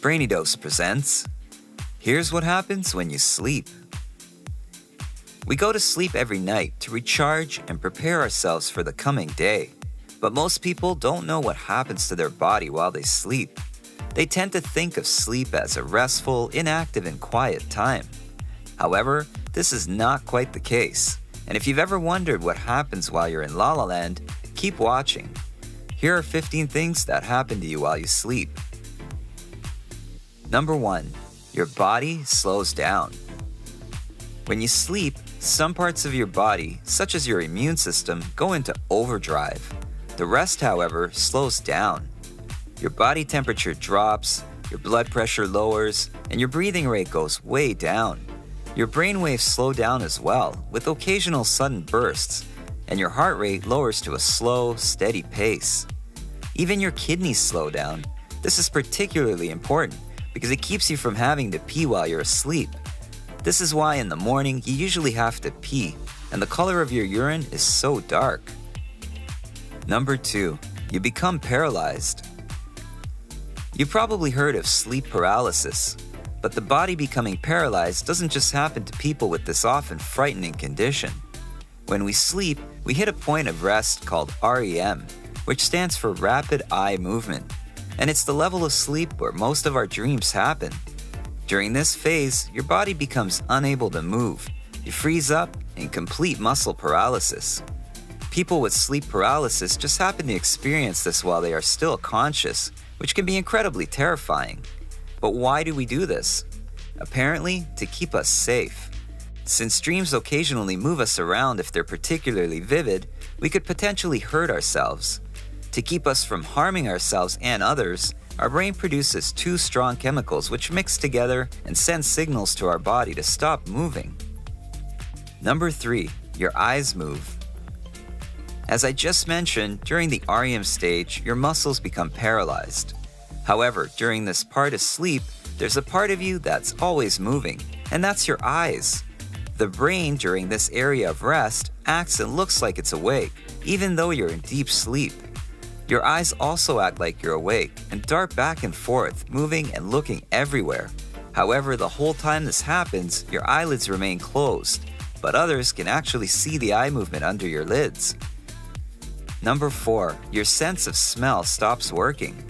Brainy Dose presents, Here's What Happens When You Sleep. We go to sleep every night to recharge and prepare ourselves for the coming day. But most people don't know what happens to their body while they sleep. They tend to think of sleep as a restful, inactive, and quiet time. However, this is not quite the case. And if you've ever wondered what happens while you're in La La Land, keep watching. Here are 15 things that happen to you while you sleep. Number 1. Your body slows down. When you sleep, some parts of your body, such as your immune system, go into overdrive. The rest, however, slows down. Your body temperature drops, your blood pressure lowers, and your breathing rate goes way down. Your brain waves slow down as well, with occasional sudden bursts, and your heart rate lowers to a slow, steady pace. Even your kidneys slow down. This is particularly important because it keeps you from having to pee while you're asleep. This is why in the morning you usually have to pee, and the color of your urine is so dark. Number 2. You become paralyzed. You've probably heard of sleep paralysis, but the body becoming paralyzed doesn't just happen to people with this often frightening condition. When we sleep, we hit a point of rest called REM, which stands for Rapid Eye Movement, and it's the level of sleep where most of our dreams happen. During this phase, your body becomes unable to move. You freeze up in complete muscle paralysis. People with sleep paralysis just happen to experience this while they are still conscious, which can be incredibly terrifying. But why do we do this? Apparently, to keep us safe. Since dreams occasionally move us around if they're particularly vivid, we could potentially hurt ourselves. To keep us from harming ourselves and others, our brain produces two strong chemicals which mix together and send signals to our body to stop moving. Number 3. Your eyes move. As I just mentioned, during the REM stage, your muscles become paralyzed. However, during this part of sleep, there's a part of you that's always moving, and that's your eyes. The brain, during this area of rest, acts and looks like it's awake, even though you're in deep sleep. Your eyes also act like you're awake and dart back and forth, moving and looking everywhere. However, the whole time this happens, your eyelids remain closed, but others can actually see the eye movement under your lids. Number 4. Your sense of smell stops working.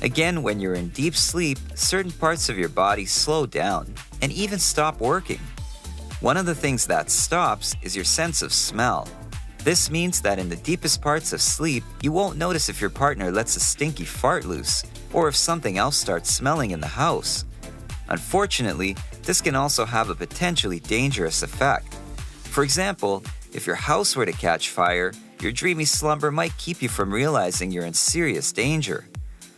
Again, when you're in deep sleep, certain parts of your body slow down and even stop working. One of the things that stops is your sense of smell. This means that in the deepest parts of sleep, you won't notice if your partner lets a stinky fart loose or if something else starts smelling in the house. Unfortunately, this can also have a potentially dangerous effect. For example, if your house were to catch fire, your dreamy slumber might keep you from realizing you're in serious danger.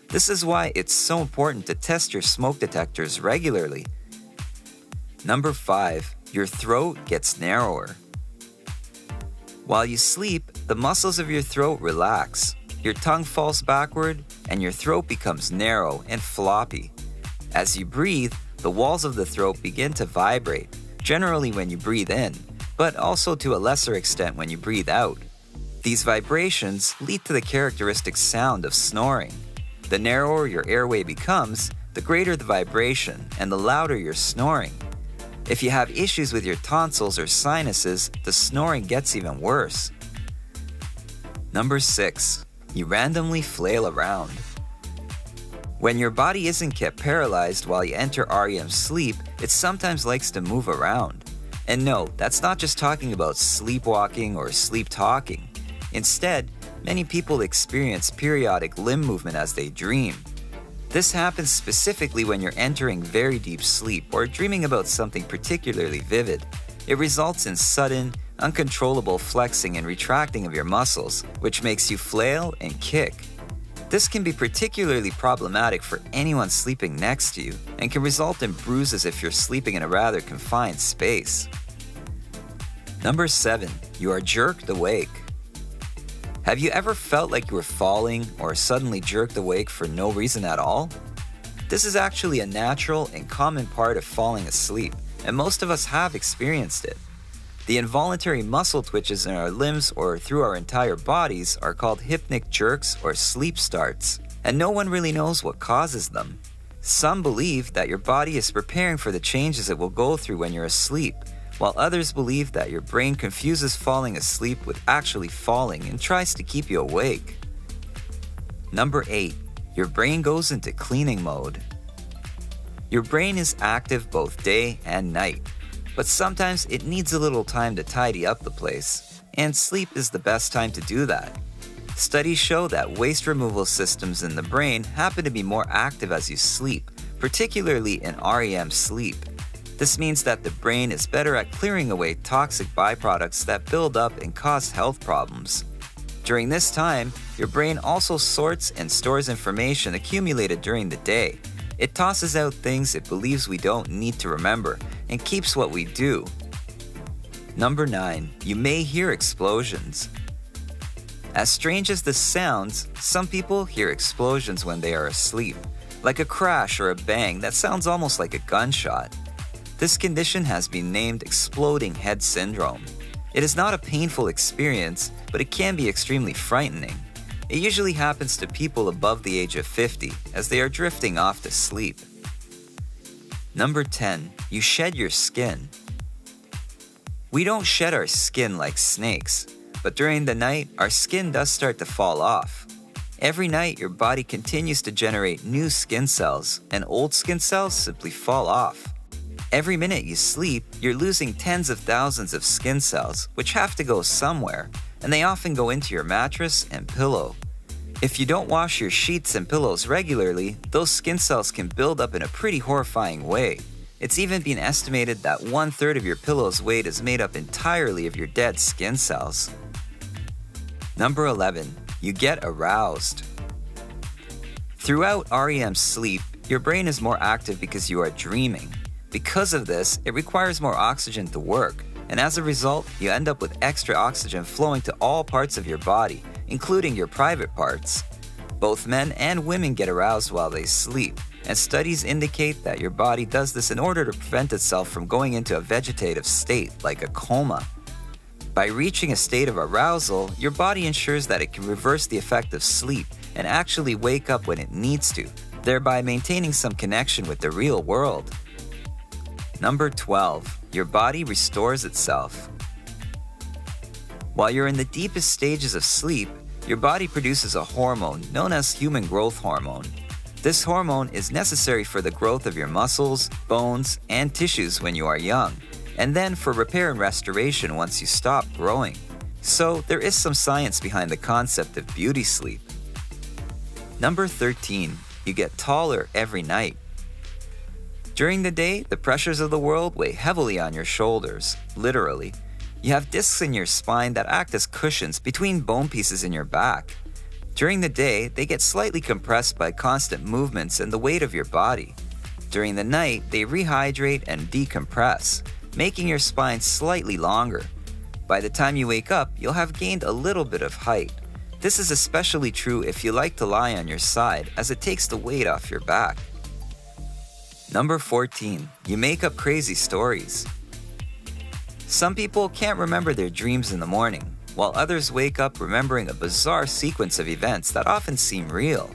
This is why it's so important to test your smoke detectors regularly. Number 5. Your throat gets narrower. While you sleep, the muscles of your throat relax, your tongue falls backward, and your throat becomes narrow and floppy. As you breathe, the walls of the throat begin to vibrate, generally when you breathe in, but also to a lesser extent when you breathe out. These vibrations lead to the characteristic sound of snoring. The narrower your airway becomes, the greater the vibration and the louder your snoring. If you have issues with your tonsils or sinuses, the snoring gets even worse. Number 6. You randomly flail around. When your body isn't kept paralyzed while you enter REM sleep, it sometimes likes to move around. And no, that's not just talking about sleepwalking or sleep talking. Instead, many people experience periodic limb movement as they dream. This happens specifically when you're entering very deep sleep or dreaming about something particularly vivid. It results in sudden, uncontrollable flexing and retracting of your muscles, which makes you flail and kick. This can be particularly problematic for anyone sleeping next to you and can result in bruises if you're sleeping in a rather confined space. Number 7. You are jerked awake. Have you ever felt like you were falling or suddenly jerked awake for no reason at all? This is actually a natural and common part of falling asleep, and most of us have experienced it. The involuntary muscle twitches in our limbs or through our entire bodies are called hypnic jerks or sleep starts, and no one really knows what causes them. Some believe that your body is preparing for the changes it will go through when you're asleep, while others believe that your brain confuses falling asleep with actually falling and tries to keep you awake. Number 8. Your brain goes into cleaning mode. Your brain is active both day and night, but sometimes it needs a little time to tidy up the place, and sleep is the best time to do that. Studies show that waste removal systems in the brain happen to be more active as you sleep, particularly in REM sleep. This means that the brain is better at clearing away toxic byproducts that build up and cause health problems. During this time, your brain also sorts and stores information accumulated during the day. It tosses out things it believes we don't need to remember and keeps what we do. Number 9. You may hear explosions. As strange as this sounds, some people hear explosions when they are asleep, like a crash or a bang that sounds almost like a gunshot. This condition has been named exploding head syndrome. It is not a painful experience, but it can be extremely frightening. It usually happens to people above the age of 50 as they are drifting off to sleep. Number 10. You shed your skin. We don't shed our skin like snakes, but during the night, our skin does start to fall off. Every night, your body continues to generate new skin cells, and old skin cells simply fall off. Every minute you sleep, you're losing tens of thousands of skin cells, which have to go somewhere, and they often go into your mattress and pillow. If you don't wash your sheets and pillows regularly, those skin cells can build up in a pretty horrifying way. It's even been estimated that 1/3 of your pillow's weight is made up entirely of your dead skin cells. Number 11. You get aroused. Throughout REM sleep, your brain is more active because you are dreaming. Because of this, it requires more oxygen to work, and as a result, you end up with extra oxygen flowing to all parts of your body, including your private parts. Both men and women get aroused while they sleep, and studies indicate that your body does this in order to prevent itself from going into a vegetative state like a coma. By reaching a state of arousal, your body ensures that it can reverse the effect of sleep and actually wake up when it needs to, thereby maintaining some connection with the real world. Number 12. Your body restores itself. While you're in the deepest stages of sleep, your body produces a hormone known as human growth hormone. This hormone is necessary for the growth of your muscles, bones, and tissues when you are young, and then for repair and restoration once you stop growing. So there is some science behind the concept of beauty sleep. Number 13. You get taller every night. During the day, the pressures of the world weigh heavily on your shoulders, literally. You have discs in your spine that act as cushions between bone pieces in your back. During the day, they get slightly compressed by constant movements and the weight of your body. During the night, they rehydrate and decompress, making your spine slightly longer. By the time you wake up, you'll have gained a little bit of height. This is especially true if you like to lie on your side, as it takes the weight off your back. Number 14. You make up crazy stories. Some people can't remember their dreams in the morning, while others wake up remembering a bizarre sequence of events that often seem real.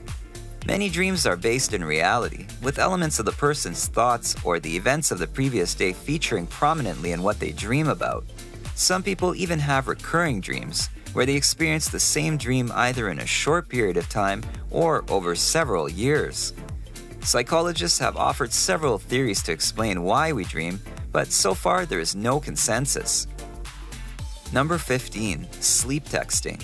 Many dreams are based in reality, with elements of the person's thoughts or the events of the previous day featuring prominently in what they dream about. Some people even have recurring dreams, where they experience the same dream either in a short period of time or over several years. Psychologists have offered several theories to explain why we dream, but so far there is no consensus. Number 15. Sleep texting.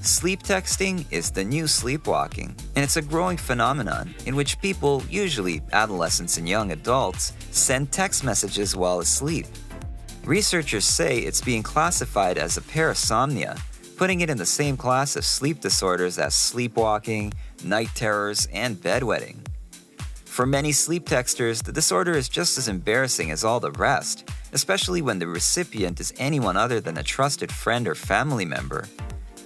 Sleep texting is the new sleepwalking, and it's a growing phenomenon in which people, usually adolescents and young adults, send text messages while asleep. Researchers say it's being classified as a parasomnia, putting it in the same class of sleep disorders as sleepwalking, night terrors, and bedwetting. For many sleep texters, the disorder is just as embarrassing as all the rest, especially when the recipient is anyone other than a trusted friend or family member.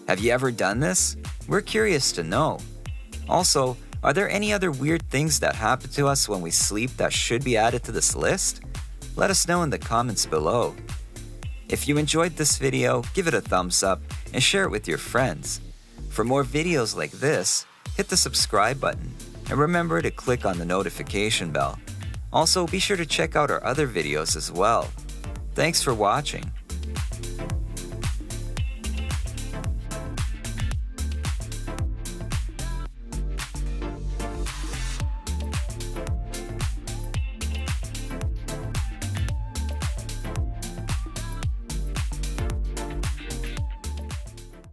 Have you ever done this? We're curious to know. Also, are there any other weird things that happen to us when we sleep that should be added to this list? Let us know in the comments below. If you enjoyed this video, give it a thumbs up and share it with your friends. For more videos like this, hit the subscribe button and remember to click on the notification bell. Also, be sure to check out our other videos as well. Thanks for watching.